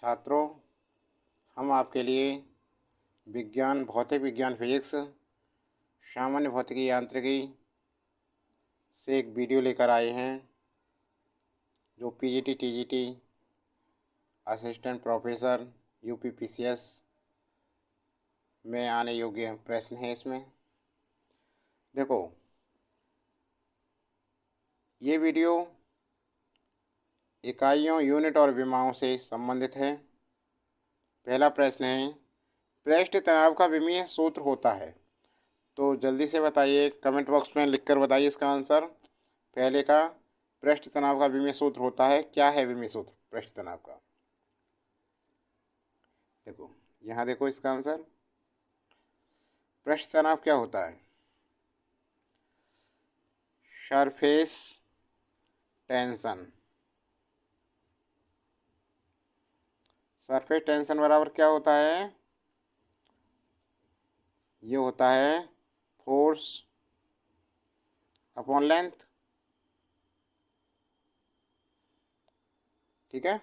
छात्रों, हम आपके लिए विज्ञान, भौतिक विज्ञान, फिजिक्स, सामान्य भौतिकी, यांत्रिकी से एक वीडियो लेकर आए हैं जो PGT, TGT, assistant professor, UPPCS में आने योग्य प्रश्न है। इसमें देखो, ये वीडियो इकाइयों, यूनिट और विमाओं से संबंधित है। पहला प्रश्न है, पृष्ठ तनाव का विमीय सूत्र होता है। तो जल्दी से बताइए, कमेंट बॉक्स में लिखकर बताइए इसका आंसर। पहले का, पृष्ठ तनाव का विमीय सूत्र होता है, क्या है विमीय सूत्र पृष्ठ तनाव का? देखो, यहाँ देखो इसका आंसर। पृष्ठ तनाव क्या होता है? Surface tension. सरफेस टेंशन बराबर क्या होता है? ये होता है फोर्स अपॉन लेंथ। ठीक है।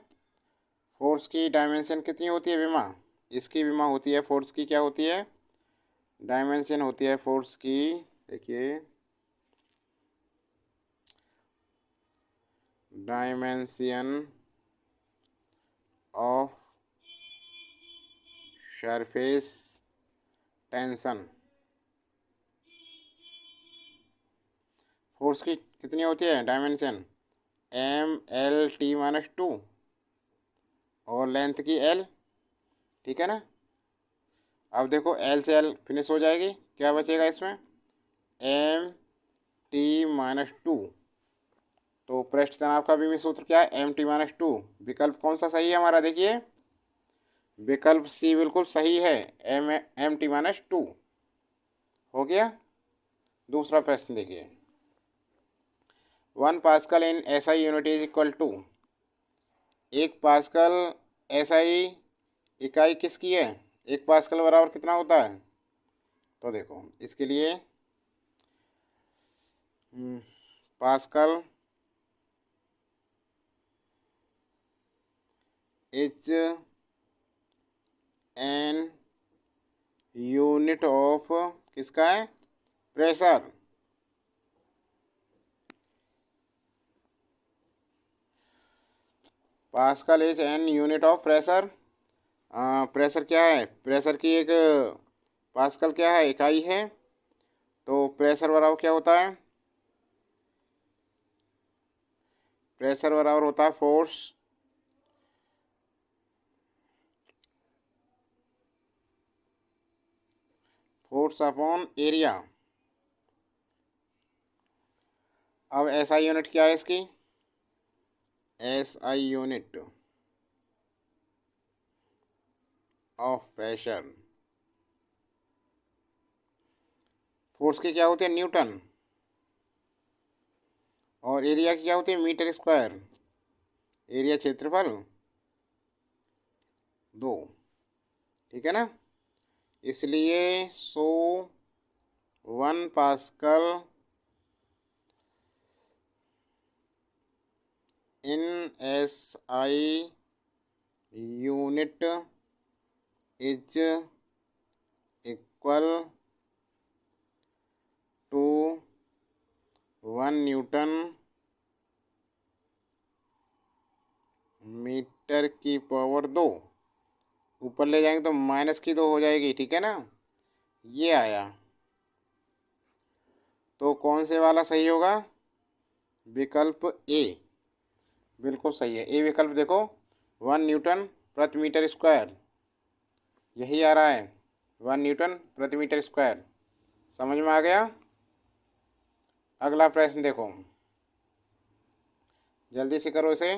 फोर्स की डायमेंशन कितनी होती है विमा? इसकी विमा होती है, फोर्स की क्या होती है? डायमेंशन होती है फोर्स की। देखिए, dimension of surface tension. Force की कितनी होती है डायमेंशन? MLT-2 और लेंथ की L। ठीक है ना। अब देखो, L से L फिनिश हो जाएगी, क्या बचेगा इसमें? MT-2। तो पृष्ठ तनाव का विमीय सूत्र क्या है? MT-2। विकल्प कौन सा सही है हमारा? देखिए, विकल्प सी बिल्कुल सही है, MT-2 हो गया। दूसरा प्रश्न देखिए, 1 pascal in SI unit is equal to. 1 pascal SI इकाई किसकी है? 1 पास्कल बराबर कितना होता है? तो देखो, इसके लिए pascal is an unit of किसका है? Pressure. Pascal is an unit of pressure. Pressure क्या है? प्रेशर की एक पास्कल क्या है? इकाई है। तो प्रेशर बराबर क्या होता है? प्रेशर बराबर होता है फोर्स अपॉन एरिया। अब SI यूनिट क्या है इसकी? SI unit of pressure. Force की क्या होती है? न्यूटन। और एरिया की क्या होती है? Metre square. एरिया क्षेत्रफल 2। ठीक है ना। इसलिए 1 pascal in SI unit is equal to 1 newton metre की पावर 2। ऊपर ले जाएंगे तो -2 हो जाएगी। ठीक है ना। ये आया। तो कौन से वाला सही होगा? विकल्प ए बिल्कुल सही है। ए विकल्प देखो, 1 न्यूटन प्रति मीटर स्क्वायर, यही आ रहा है, 1 न्यूटन प्रति मीटर स्क्वायर। समझ में आ गया। अगला प्रश्न देखो, जल्दी से करो इसे।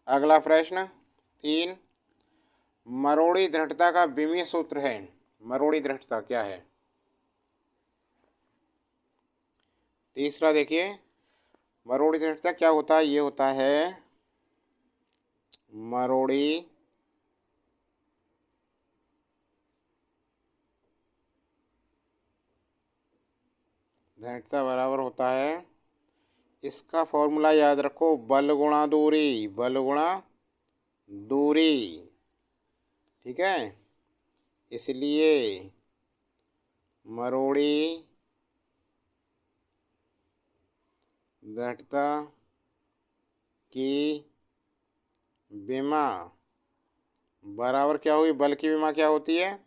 अगला प्रश्न 3, मरोड़ी दृढ़ता का विमीय सूत्र है। मरोड़ी दृढ़ता क्या है? तीसरा देखिए, मरोड़ी दृढ़ता क्या होता है? ये होता है मरोड़ी दृढ़ता बराबर होता है, इसका फॉर्मूला याद रखो, बल गुणा दूरी। बल गुणा दूरी, ठीक है। इसलिए मरोड़ी दृढ़ता की विमा बराबर क्या हुई, बल की विमा क्या होती है,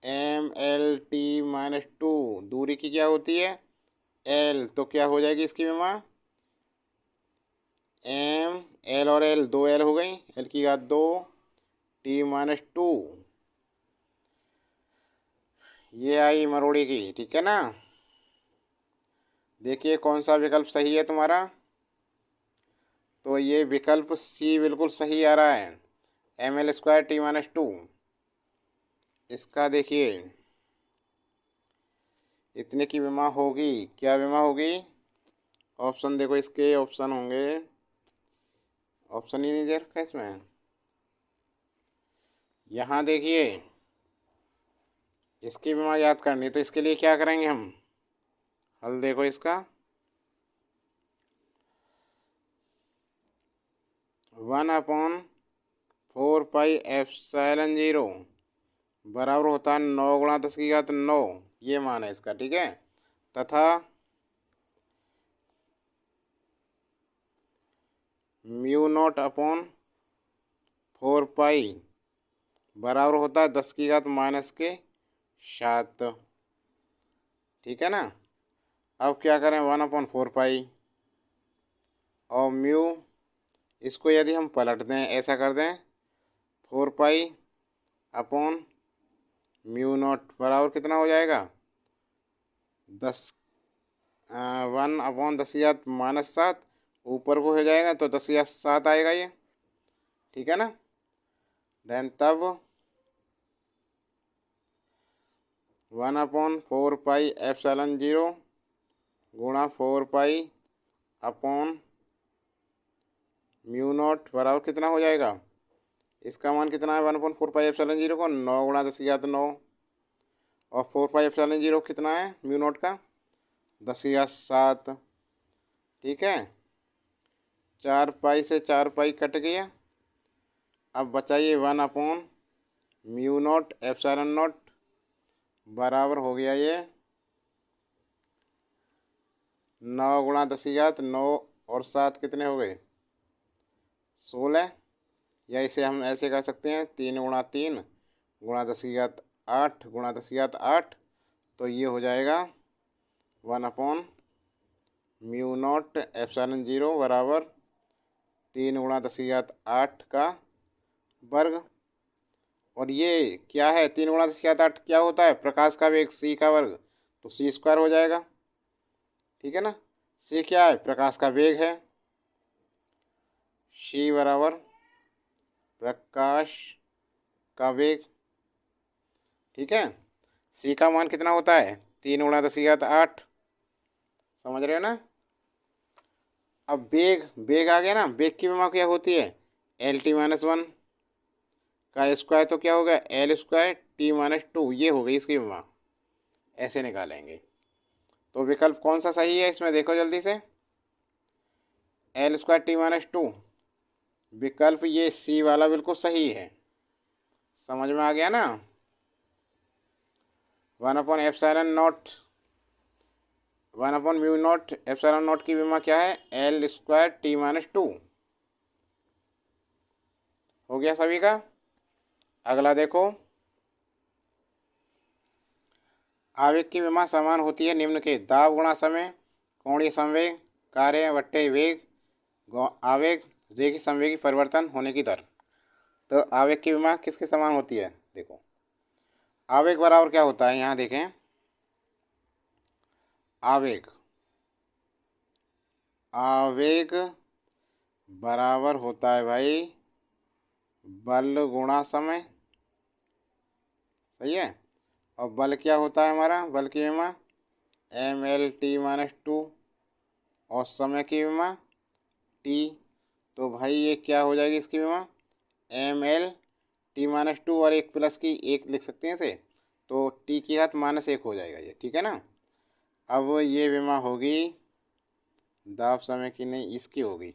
MLT-2। दूरी की क्या होती है, L, तो क्या हो जाएगी इसकी विमा, L और L, 2 L हो गई, L की घात 2 T-2। ये आई मरोड़ी की, ठीक है ना। देखिए कौन सा विकल्प सही है तुम्हारा। तो ये विकल्प सी बिल्कुल सही आ रहा है, ML² T-2। इसका देखिए इतने की विमा होगी, क्या विमा होगी, ऑप्शन देखो, इसके ऑप्शन होंगे, ऑप्शन ही नहीं दे रखा इसमें। यहाँ देखिए इसकी विमा याद करनी, तो इसके लिए क्या करेंगे हम, हल देखो इसका, 1/4πε0 बराबर होता है 9 गुणा 10 की घात 9, ये मान है इसका, ठीक है। तथा μ0/4π बराबर होता है 10 की घात -7, ठीक है ना। अब क्या करें, 1/4π और म्यू, इसको यदि हम पलट दें, ऐसा कर दें, 4π/μ0 बराबर कितना हो जाएगा, 1/10 की घात -7, ऊपर को हो जाएगा तो 10 की घात 7 आएगा ये, ठीक है ना। देन तब 1/4πε0 गुणा 4π/μ0 बराबर कितना हो जाएगा, इसका मान कितना है, 1/4πε0 को 9 गुणा 10 की घात 9, और 4π/0 कितना है μ0 का, 10 की घात 7, ठीक है। 4π से 4π कट गया, अब बचाइए 1/μ0 बराबर हो गया ये 9 गुणा 10 की घात 9 और 7 कितने हो गए, 16, या इसे हम ऐसे कर सकते हैं, 3 गुणा 3 गुणा 10 की घात 8 गुणा 10 की घात 8, तो ये हो जाएगा 1/μ0 बराबर 3 गुणा 10 की घात 8 का वर्ग। और ये क्या है, 3 गुणा 10 की घात 8 क्या होता है, प्रकाश का वेग c का वर्ग, तो c² हो जाएगा, ठीक है ना। c क्या है, प्रकाश का वेग है, c बराबर प्रकाश का वेग, ठीक है। c का मान कितना होता है, 3 गुणा 10 की घात 8, समझ रहे हो ना। अब वेग, वेग आ गया ना, वेग की विमा क्या होती है, LT-1 का स्क्वायर, तो क्या होगा L² T-2, ये हो गई इसकी विमा, ऐसे निकालेंगे। तो विकल्प कौन सा सही है इसमें, देखो जल्दी से, L² T-2, विकल्प ये सी वाला बिल्कुल सही है, समझ में आ गया ना। 1/μ0 की विमा क्या है, L² T-2, हो गया सभी का। अगला देखो, आवेग की विमा समान होती है निम्न के, दाब गुणा समय, कोणीय संवेग, कार्य बट्टे वेग, आवेग, रेखीय संवेगी परिवर्तन होने की दर। तो आवेग की विमा किसके समान होती है, देखो आवेग बराबर क्या होता है, यहाँ देखें, आवेग, आवेग बराबर होता है भाई बल गुणा समय, सही है। और बल क्या होता है हमारा, बल की विमा MLT-2 और समय की विमा T, तो भाई ये क्या हो जाएगी इसकी विमा MLT-2 और एक प्लस की 1 लिख सकते हैं इसे, तो T की घात -1 हो जाएगा ये, ठीक है ना। अब ये विमा होगी दाब समय की नहीं, इसकी होगी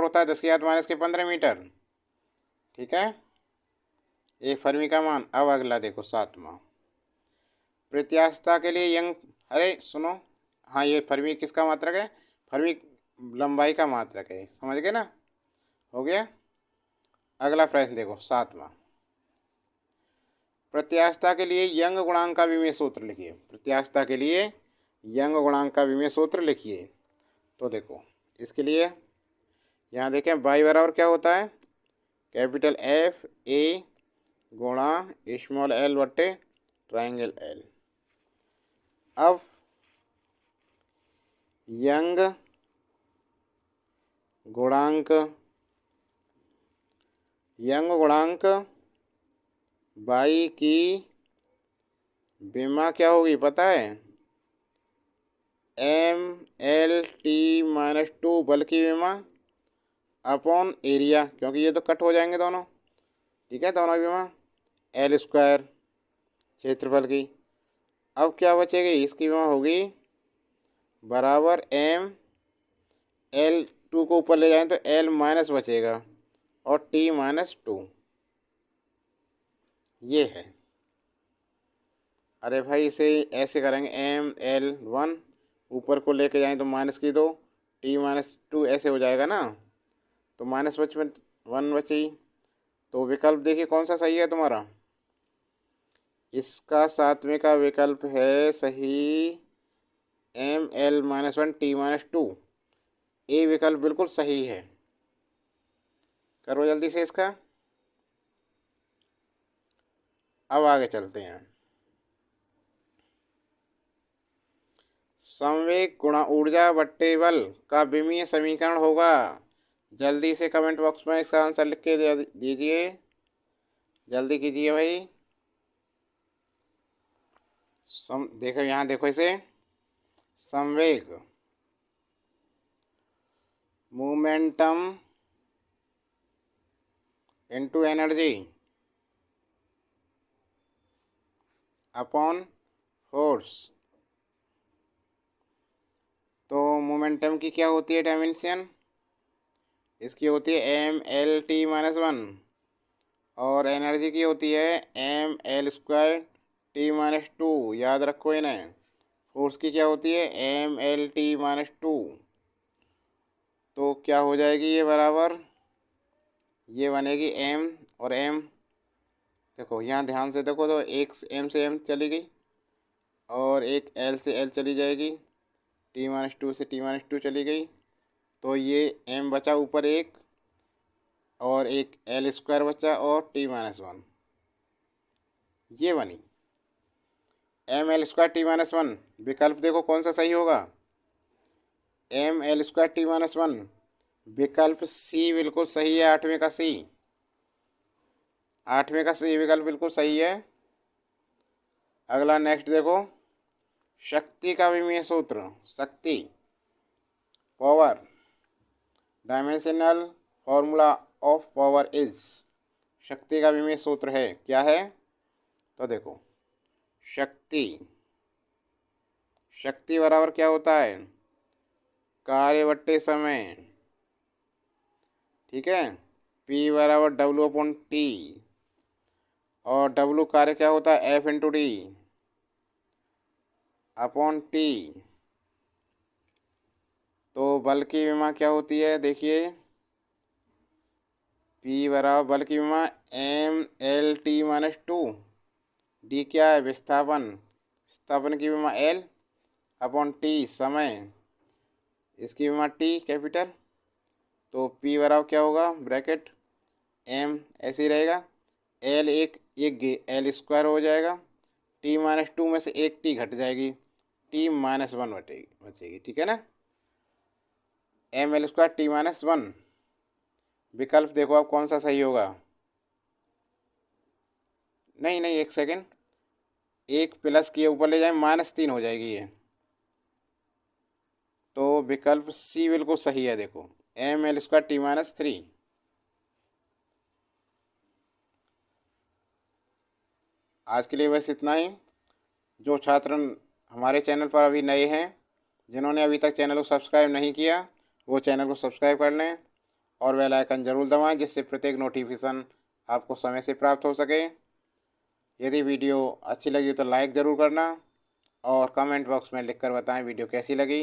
बराबर होता है 10⁻⁻15 मीटर। ठीक है, एक फर्मी का मान। अब अगला देखो 7वां, प्रत्यास्थता के लिए यंग, अरे सुनो, हाँ ये फर्मी किसका मात्रक है, फर्मी लंबाई का मात्रक है, समझ गए ना, हो गया। अगला प्रश्न देखो 7वां, प्रत्यास्थता के लिए यंग गुणांक का विमेय सूत्र लिखिए। प्रत्यास्थता के लिए यंग गुणांक का विमेय सूत्र लिखिए। तो देखो इसके लिए यहाँ देखें, y बराबर क्या होता है, कैपिटल एफ ए गुणा स्मॉल एल बट्टे ट्राइंगल एल। अब यंग गुणांक y की विमा क्या होगी पता है, MLT-2 बल की विमा अपॉन एरिया, क्योंकि ये तो कट हो जाएंगे दोनों। ठीक है, दोनों विमा L² क्षेत्रफल की। अब क्या बचेगी, इसकी विमा होगी बराबर ML2 को ऊपर ले जाएं तो L माइनस बचेगा और T-2 ये है। अरे भाई इसे ऐसे करेंगे, ML1 ऊपर को लेके जाएं तो -2 T-2 ऐसे हो जाएगा ना, तो -1 बची। तो विकल्प देखिए कौन सा सही है तुम्हारा, इसका 7वें का विकल्प है सही, ML-1 T-2। ए विकल्प बिल्कुल सही है। करो जल्दी से इसका। अब आगे चलते हैं, संवेग गुणा ऊर्जा बट्टे बल का विमीय समीकरण होगा। जल्दी से कमेंट बॉक्स में इसका आंसर लिख के दीजिए, जल्दी कीजिए भाई। देखो यहाँ देखो इसे, संवेग momentum into energy upon force. तो मोमेंटम की क्या होती है डायमेंशन, इसकी होती है MLT-1 और एनर्जी की होती है ML² T-2। याद रखो इन्हें। फोर्स की क्या होती है MLT-2। तो क्या हो जाएगी ये बराबर, ये बनेगी M और M। देखो यहाँ ध्यान से देखो, तो एक M से M चली गई और एक L से L चली जाएगी, t-2 से t-2 चली गई, तो ये m बचा ऊपर एक, और एक l स्क्वायर बचा और t-1, ये बनी m l² t-1। विकल्प देखो कौन सा सही होगा, m l² t-1। विकल्प सी बिल्कुल सही है, आठवें का सी, आठवें का सी विकल्प बिल्कुल सही है। अगला नेक्स्ट देखो, शक्ति का विमीय सूत्र, शक्ति, power, dimensional formula of power is, शक्ति का विमीय सूत्र है, क्या है, तो देखो शक्ति, शक्ति बराबर क्या होता है, कार्य बट्टे समय, ठीक है, P बराबर W/T, और W कार्य क्या होता है, F/D अपॉन T। तो बल की विमा क्या होती है, देखिए P बराबर बल की विमा MLT-2, D क्या है, विस्थापन, विस्थापन की विमा L अपॉन T समय, इसकी विमा T कैपिटल। तो P बराबर क्या होगा, ब्रैकेट M ऐसे ही रहेगा, L एक L² हो जाएगा, t-2 में से एक t घट जाएगी, t-1 बचेगी, ठीक है ना, ml² t-1। विकल्प देखो आप कौन सा सही होगा, नहीं नहीं एक सेकेंड, एक प्लस के ऊपर ले जाए -3 हो जाएगी ये, तो विकल्प सी बिल्कुल सही है, देखो ml² t-3। आज के लिए बस इतना ही। जो छात्र हमारे चैनल पर अभी नए हैं, जिन्होंने अभी तक चैनल को सब्सक्राइब नहीं किया, वो चैनल को सब्सक्राइब कर लें और बेल आइकन ज़रूर दबाएं, जिससे प्रत्येक नोटिफिकेशन आपको समय से प्राप्त हो सके। यदि वीडियो अच्छी लगी तो लाइक ज़रूर करना और कमेंट बॉक्स में लिखकर बताएं वीडियो कैसी लगी।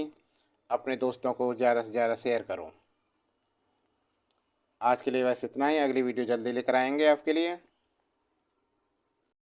अपने दोस्तों को ज़्यादा से ज़्यादा शेयर करो। आज के लिए बस इतना ही, अगली वीडियो जल्दी लेकर आएंगे आपके लिए।